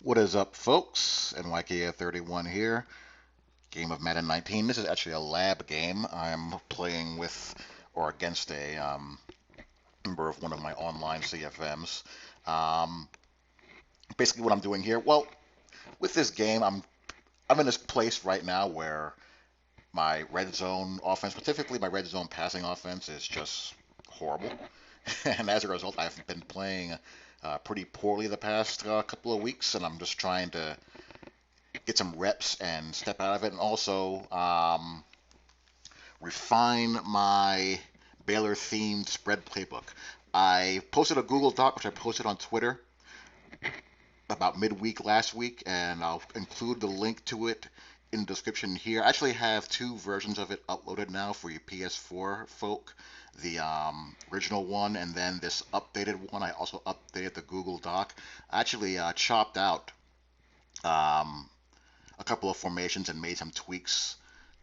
What is up, folks? NYK31 here. Game of Madden 19. This is actually a lab game. I'm playing with or against a member of one of my online CFMs. Um, Basically, what I'm doing here, well, with this game, I'm in this place right now where my red zone offense, specifically my red zone passing offense, is just horrible. And as a result, I've been playing pretty poorly the past couple of weeks, and I'm just trying to get some reps and step out of it, and also refine my Baylor themed spread playbook. I posted a Google Doc, which I posted on Twitter about midweek last week, and I'll include the link to it in the description here. I actually have two versions of it uploaded now for you PS4 folk. The original one and then this updated one. I also updated the Google Doc. I actually chopped out um, a couple of formations and made some tweaks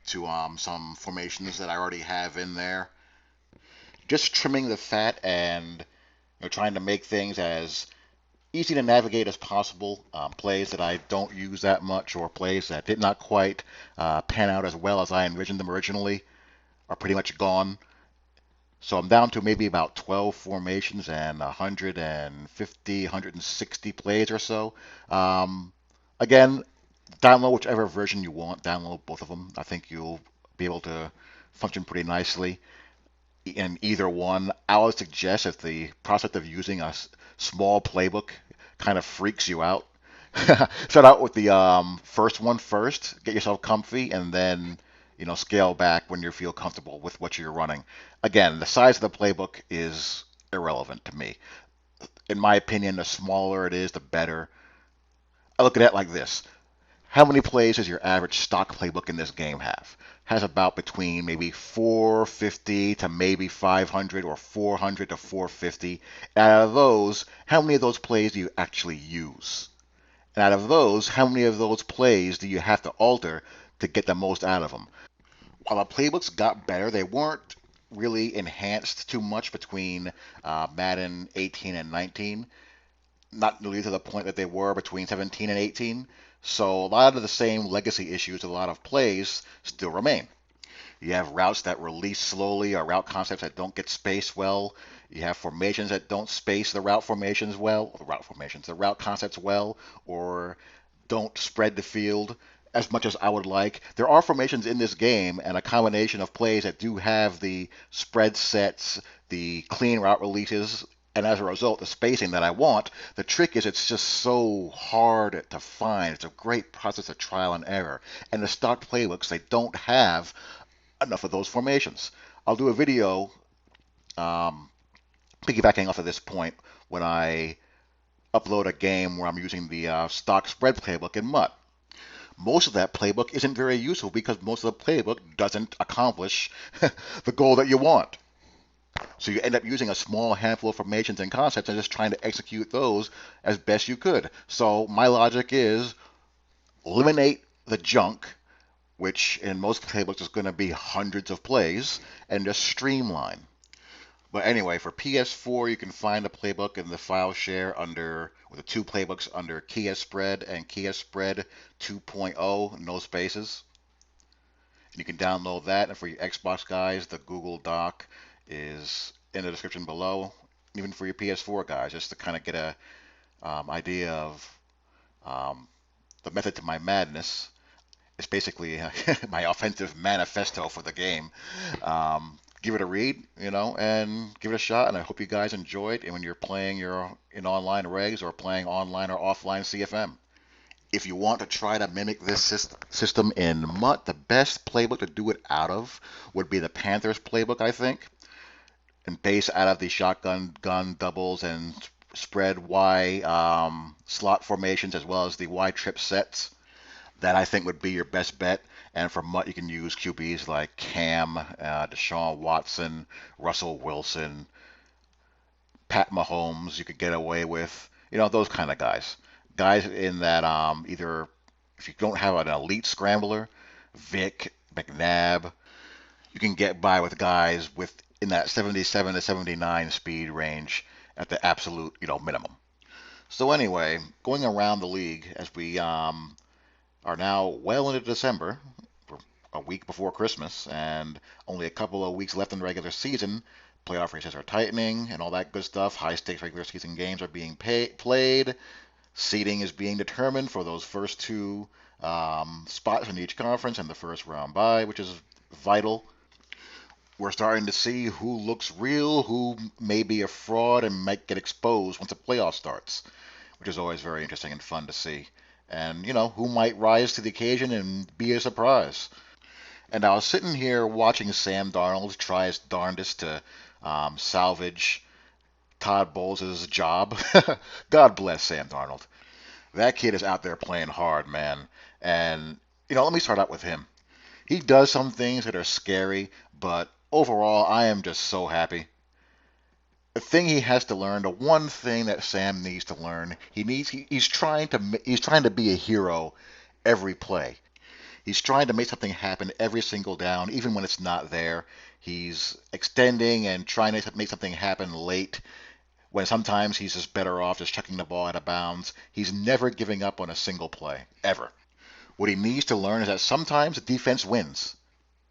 to some formations that I already have in there. Just trimming the fat and trying to make things as easy to navigate as possible. Plays that I don't use that much or plays that did not quite pan out as well as I envisioned them originally are pretty much gone. So I'm down to maybe about 12 formations and 150, 160 plays or so. Um, Again, download whichever version you want. Download both of them. I think you'll be able to function pretty nicely in either one. I would suggest if the prospect of using a small playbook kind of freaks you out, start out with the first one first. Get yourself comfy, and then scale back when you feel comfortable with what you're running. Again, the size of the playbook is irrelevant to me. In my opinion, the smaller it is, the better. I look at it like this: how many plays does your average stock playbook in this game have? Has about between maybe 450 to maybe 500 or 400 to 450. Out of those, how many of those plays do you actually use? And out of those, how many of those plays do you have to alter to get the most out of them? While the playbooks got better, they weren't really enhanced too much between Madden 18 and 19, not really to the point that they were between 17 and 18. So a lot of the same legacy issues, a lot of plays still remain. You have routes that release slowly, or route concepts that don't get spaced well. You have formations that don't space the route formations well, the route concepts well, or don't spread the field as much as I would like. There are formations in this game and a combination of plays that do have the spread sets, the clean route releases, and as a result, the spacing that I want. The trick is it's just so hard to find. It's a great process of trial and error. And the stock playbooks, they don't have enough of those formations. I'll do a video um, piggybacking off of this point when I upload a game where I'm using the stock spread playbook in MUT. Most of that playbook isn't very useful because most of the playbook doesn't accomplish the goal that you want. So you end up using a small handful of formations and concepts and just trying to execute those as best you could. So my logic is eliminate the junk, which in most playbooks is going to be hundreds of plays, and just streamline. But anyway, for PS4, you can find the playbook in the file share under, with the two playbooks under Kia Spread and Kia Spread 2.0, no spaces. And you can download that. And for your Xbox guys, the Google Doc is in the description below. Even for your PS4 guys, just to kind of get a idea of um, the method to my madness. It's basically my offensive manifesto for the game. Give it a read, and give it a shot. And I hope you guys enjoy it. And when you're playing your in online regs or playing online or offline CFM, if you want to try to mimic this system in MUT, the best playbook to do it out of would be the Panthers playbook, I think, and base out of the shotgun gun doubles and spread Y slot formations as well as the Y trip sets. That I think would be your best bet. And for MUT, you can use QBs like Cam, Deshaun Watson, Russell Wilson, Pat Mahomes. You could get away with, those kind of guys. Guys in that either if you don't have an elite scrambler, Vic, McNabb, you can get by with guys with in that 77 to 79 speed range at the absolute, minimum. So anyway, going around the league as we are now well into December, a week before Christmas, and only a couple of weeks left in the regular season. Playoff races are tightening and all that good stuff. High stakes regular season games are being played. Seeding is being determined for those first two spots in each conference and the first round bye, which is vital. We're starting to see who looks real, who may be a fraud and might get exposed once the playoff starts, which is always very interesting and fun to see. And, who might rise to the occasion and be a surprise. And I was sitting here watching Sam Darnold try his darndest to salvage Todd Bowles' job. God bless Sam Darnold. That kid is out there playing hard, man. And, let me start out with him. He does some things that are scary, but overall, I am just so happy. The thing he has to learn, the one thing that Sam needs to learn, he's trying to be a hero every play. He's trying to make something happen every single down, even when it's not there. He's extending and trying to make something happen late when sometimes he's just better off just chucking the ball out of bounds. He's never giving up on a single play, ever. What he needs to learn is that sometimes the defense wins.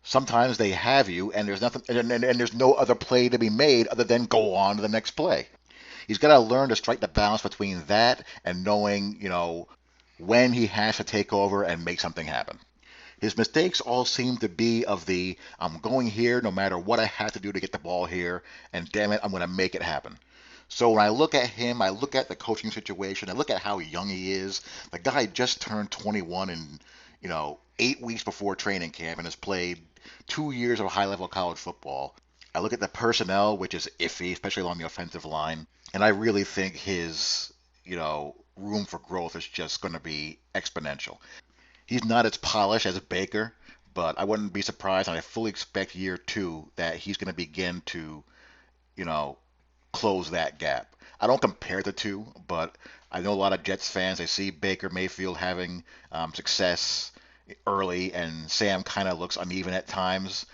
Sometimes they have you, and there's nothing, and there's no other play to be made other than go on to the next play. He's got to learn to strike the balance between that and knowing, when he has to take over and make something happen. His mistakes all seem to be of the I'm going here no matter what I have to do to get the ball here, and damn it, I'm going to make it happen. So when I look at him, I look at the coaching situation, I look at how young he is. The guy just turned 21 in, 8 weeks before training camp and has played 2 years of high level college football. I look at the personnel, which is iffy, especially along the offensive line, and I really think his, room for growth is just going to be exponential. He's not as polished as Baker, but I wouldn't be surprised, and I fully expect year two that he's going to begin to, you know, close that gap. I don't compare the two, but I know a lot of Jets fans. They see Baker Mayfield having success early, and Sam kind of looks uneven at times.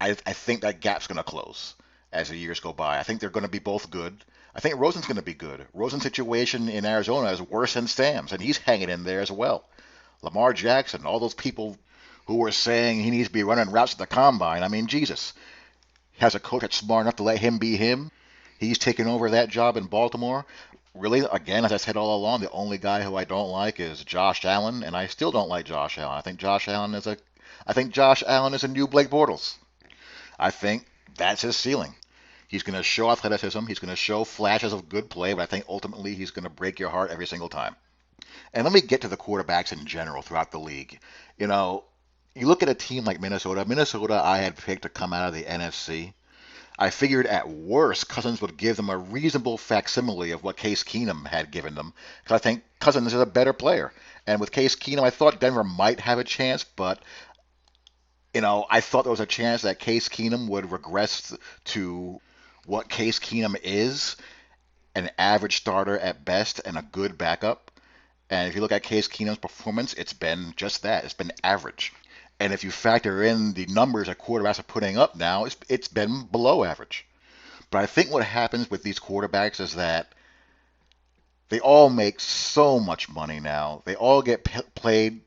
I think that gap's going to close as the years go by. I think they're going to be both good. I think Rosen's going to be good. Rosen's situation in Arizona is worse than Sam's, and he's hanging in there as well. Lamar Jackson, all those people who were saying he needs to be running routes at the combine. I mean, Jesus. He has a coach that's smart enough to let him be him. He's taken over that job in Baltimore. Really, again, as I said all along, the only guy who I don't like is Josh Allen, and I still don't like Josh Allen. I think Josh Allen is a new Blake Bortles. I think that's his ceiling. He's going to show athleticism. He's going to show flashes of good play, but I think ultimately he's going to break your heart every single time. And let me get to the quarterbacks in general throughout the league. You know, you look at a team like Minnesota. Minnesota, I had picked to come out of the NFC. I figured at worst Cousins would give them a reasonable facsimile of what Case Keenum had given them, because I think Cousins is a better player. And with Case Keenum, I thought Denver might have a chance, but I thought there was a chance that Case Keenum would regress to what Case Keenum is, an average starter at best and a good backup. And if you look at Case Keenum's performance, it's been just that. It's been average. And if you factor in the numbers that quarterbacks are putting up now, it's been below average. But I think what happens with these quarterbacks is that they all make so much money now. They all get played.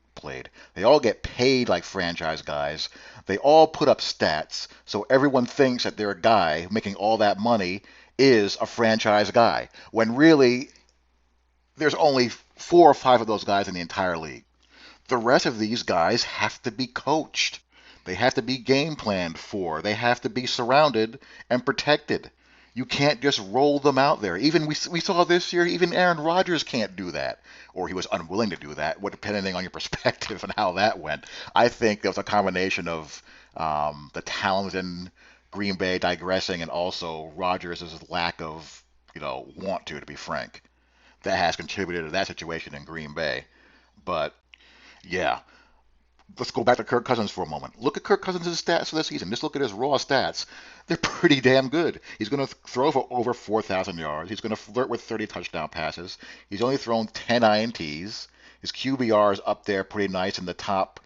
They all get paid like franchise guys. They all put up stats, so everyone thinks that their guy making all that money is a franchise guy. When really, there's only 4 or 5 of those guys in the entire league. The rest of these guys have to be coached. They have to be game planned for. They have to be surrounded and protected. You can't just roll them out there. Even we saw this year, even Aaron Rodgers can't do that. Or he was unwilling to do that, depending on your perspective and how that went. I think there was a combination of the talent in Green Bay digressing and also Rodgers' lack of, want to be frank. That has contributed to that situation in Green Bay. But yeah, let's go back to Kirk Cousins for a moment. Look at Kirk Cousins' stats for the season. Just look at his raw stats. They're pretty damn good. He's going to throw for over 4,000 yards. He's going to flirt with 30 touchdown passes. He's only thrown 10 INTs. His QBR is up there pretty nice in the top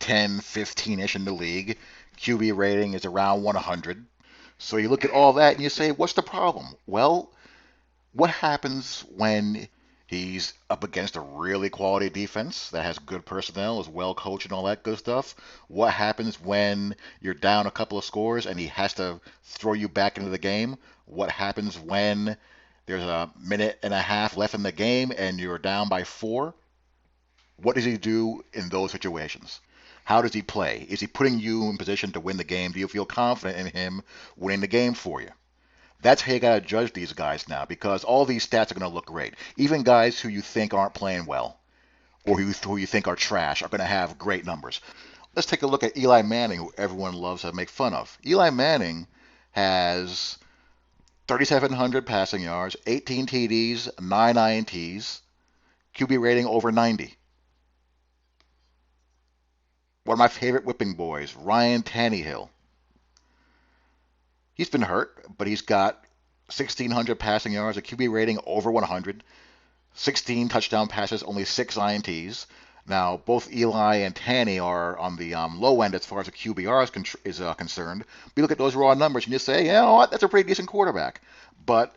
10, 15-ish in the league. QB rating is around 100. So you look at all that and you say, what's the problem? Well, what happens when He's up against a really quality defense that has good personnel, is well coached, and all that good stuff. What happens when you're down a couple of scores and he has to throw you back into the game? What happens when there's a minute and a half left in the game and you're down by four? What does he do in those situations? How does he play? Is he putting you in position to win the game? Do you feel confident in him winning the game for you? That's how you got to judge these guys now because all these stats are going to look great. Even guys who you think aren't playing well or who you think are trash are going to have great numbers. Let's take a look at Eli Manning, who everyone loves to make fun of. Eli Manning has 3,700 passing yards, 18 TDs, 9 INTs, QB rating over 90. One of my favorite whipping boys, Ryan Tannehill. He's been hurt, but he's got 1,600 passing yards, a QB rating over 100, 16 touchdown passes, only 6 INTs. Now, both Eli and Tanny are on the low end as far as the QBR is concerned. We look at those raw numbers and you say, you know what, that's a pretty decent quarterback. But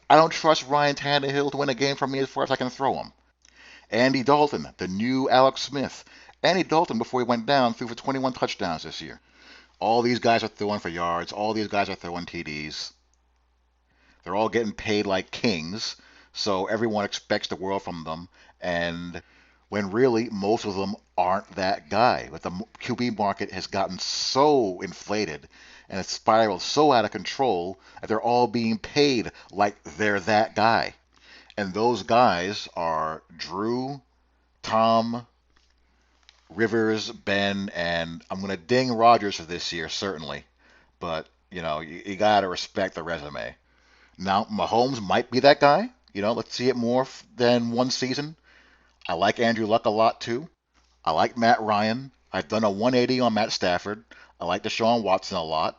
I don't trust Ryan Tannehill to win a game for me as far as I can throw him. Andy Dalton, the new Alex Smith. Andy Dalton, before he went down, threw for 21 touchdowns this year. All these guys are throwing for yards. All these guys are throwing TDs. They're all getting paid like kings, so everyone expects the world from them. And when really most of them aren't that guy. But the QB market has gotten so inflated and it's spiraled so out of control that they're all being paid like they're that guy. And those guys are Drew, Tom, Rivers, Ben, and I'm going to ding Rodgers for this year, certainly. But, you got to respect the resume. Now, Mahomes might be that guy. Let's see it more than one season. I like Andrew Luck a lot, too. I like Matt Ryan. I've done a 180 on Matt Stafford. I like Deshaun Watson a lot.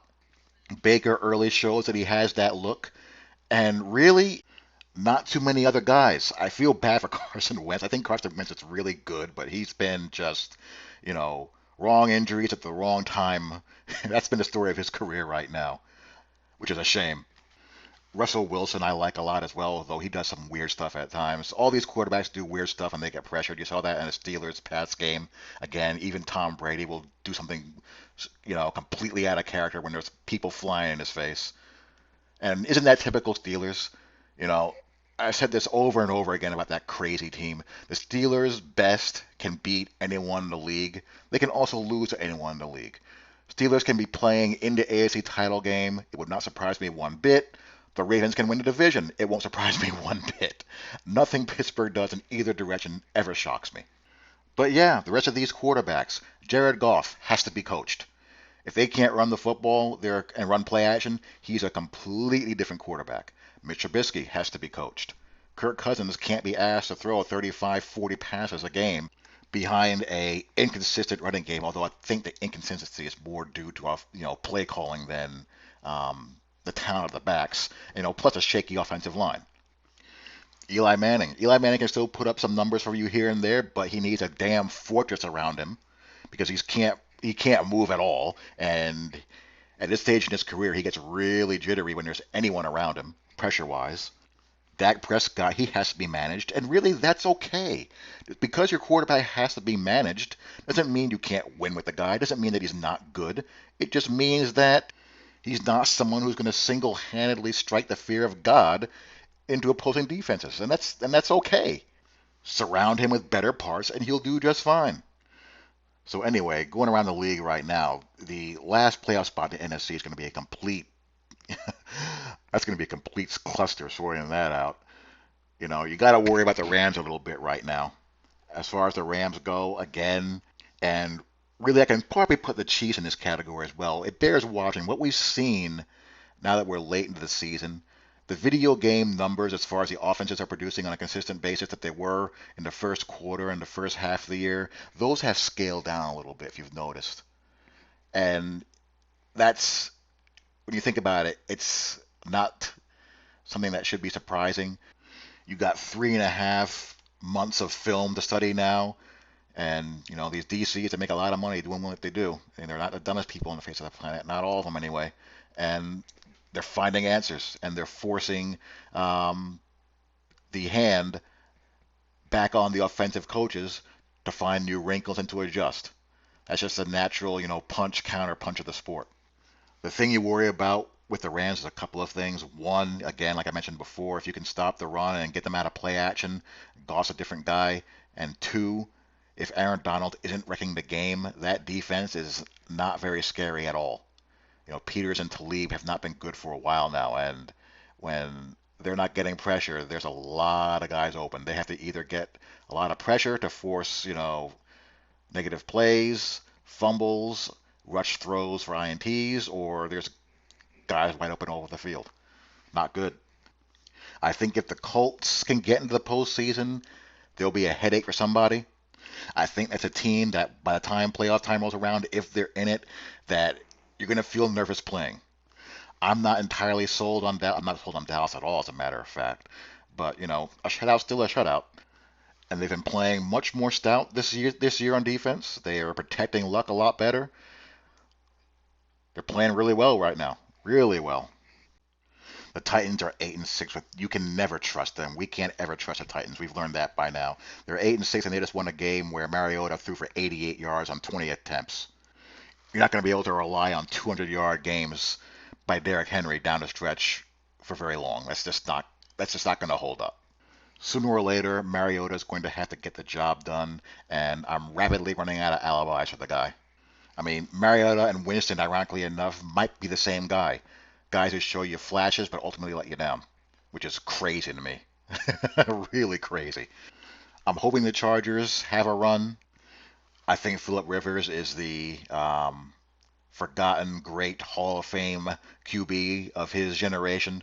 Baker early shows that he has that look. And really, not too many other guys. I feel bad for Carson Wentz. I think Carson Wentz is really good, but he's been just, wrong injuries at the wrong time. That's been the story of his career right now, which is a shame. Russell Wilson I like a lot as well, though he does some weird stuff at times. All these quarterbacks do weird stuff and they get pressured. You saw that in the Steelers' pass game. Again, even Tom Brady will do something, completely out of character when there's people flying in his face. And isn't that typical Steelers? You know, I said this over and over again about that crazy team. The Steelers' best can beat anyone in the league. They can also lose to anyone in the league. Steelers can be playing in the AFC title game. It would not surprise me one bit. The Ravens can win the division. It won't surprise me one bit. Nothing Pittsburgh does in either direction ever shocks me. But yeah, the rest of these quarterbacks, Jared Goff has to be coached. If they can't run the football there and run play action, he's a completely different quarterback. Mitch Trubisky has to be coached. Kirk Cousins can't be asked to throw 35, 40 passes a game behind a inconsistent running game. Although I think the inconsistency is more due to play calling than the talent of the backs. Plus a shaky offensive line. Eli Manning. Eli Manning can still put up some numbers for you here and there, but he needs a damn fortress around him because he can't move at all. And at this stage in his career, he gets really jittery when there's anyone around him, pressure wise. Dak Prescott, he has to be managed, and really that's okay. Because your quarterback has to be managed doesn't mean you can't win with the guy. Doesn't mean that he's not good. It just means that he's not someone who's going to single-handedly strike the fear of God into opposing defenses, and that's okay. Surround him with better parts, and he'll do just fine. So anyway, going around the league right now, the last playoff spot in the NFC is going to be a complete. That's going to be a complete cluster sorting that out. You got to worry about the Rams a little bit right now. As far as the Rams go, again, and really I can probably put the Chiefs in this category as well. It bears watching what we've seen now that we're late into the season. The video game numbers as far as the offenses are producing on a consistent basis that they were in the first quarter and the first half of the year, those have scaled down a little bit if you've noticed. And that's, when you think about it, it's not something that should be surprising. You got 3.5 months of film to study now, and these DCs that make a lot of money doing what they do, and they're not the dumbest people on the face of the planet, not all of them anyway. And they're finding answers, and they're forcing the hand back on the offensive coaches to find new wrinkles and to adjust. That's just a natural, punch counter punch of the sport. The thing you worry about with the Rams is a couple of things. One, again, like I mentioned before, if you can stop the run and get them out of play action, Goss a different guy. And two, if Aaron Donald isn't wrecking the game, that defense is not very scary at all. Peters and Talib have not been good for a while now, and when they're not getting pressure, there's a lot of guys open. They have to either get a lot of pressure to force, negative plays, fumbles, rush throws for INTs, or there's guys wide open all over the field. Not good. I think if the Colts can get into the postseason, there'll be a headache for somebody. I think that's a team that by the time playoff time rolls around, if they're in it, that you're going to feel nervous playing. I'm not entirely sold on Dallas. I'm not sold on Dallas at all, as a matter of fact. But a shutout's still a shutout, and they've been playing much more stout this year. This year on defense, they are protecting Luck a lot better. They're playing really well right now, really well. The Titans are 8-6. You can never trust them. We can't ever trust the Titans. We've learned that by now. They're 8-6, and they just won a game where Mariota threw for 88 yards on 20 attempts. You're not going to be able to rely on 200-yard games by Derrick Henry down the stretch for very long. That's just not going to hold up. Sooner or later, Mariota is going to have to get the job done, and I'm rapidly running out of alibis for the guy. I mean, Mariota and Winston, ironically enough, might be the same guy. Guys who show you flashes but ultimately let you down, which is crazy to me. Really crazy. I'm hoping the Chargers have a run. I think Philip Rivers is the forgotten great Hall of Fame QB of his generation.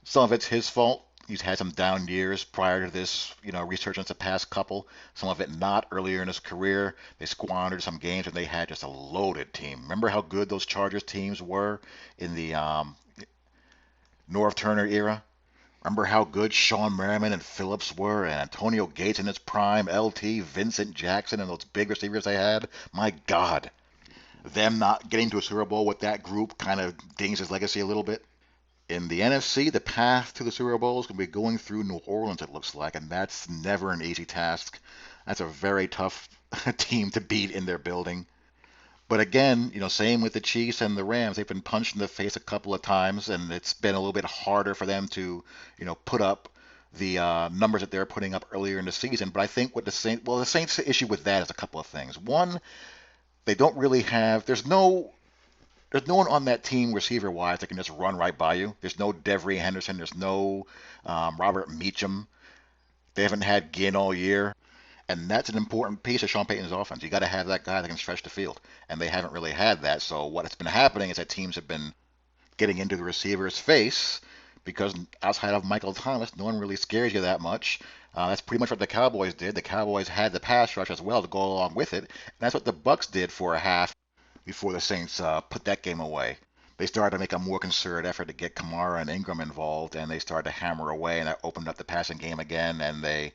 Some of it's his fault. He's had some down years prior to this, resurgence the past couple. Some of it not earlier in his career. They squandered some games and they had just a loaded team. Remember how good those Chargers teams were in the Norv Turner era? Remember how good Sean Merriman and Phillips were, and Antonio Gates in his prime, LT, Vincent Jackson, and those big receivers they had? My God. Them not getting to a Super Bowl with that group kind of dings his legacy a little bit. In the NFC, the path to the Super Bowl is going to be going through New Orleans, it looks like, and that's never an easy task. That's a very tough team to beat in their building. But again, same with the Chiefs and the Rams. They've been punched in the face a couple of times, and it's been a little bit harder for them to, put up the numbers that they're putting up earlier in the season. But I think what the Saints' issue with that is a couple of things. One, they don't really have. There's no one on that team receiver-wise that can just run right by you. There's no Devery Henderson. There's no Robert Meacham. They haven't had Ginn all year. And that's an important piece of Sean Payton's offense. You got to have that guy that can stretch the field. And they haven't really had that. So what's been happening is that teams have been getting into the receiver's face because outside of Michael Thomas, no one really scares you that much. That's pretty much what the Cowboys did. The Cowboys had the pass rush as well to go along with it. And that's what the Bucks did for a half before the Saints put that game away. They started to make a more concerted effort to get Kamara and Ingram involved, and they started to hammer away, and that opened up the passing game again, and they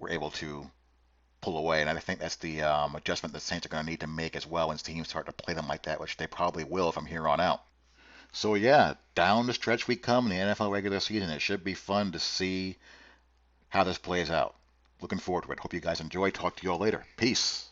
were able to pull away. And I think that's the adjustment the Saints are going to need to make as well when teams start to play them like that, which they probably will from here on out. So yeah, down the stretch we come in the NFL regular season. It should be fun to see how this plays out. Looking forward to it. Hope you guys enjoy. Talk to you all later. Peace.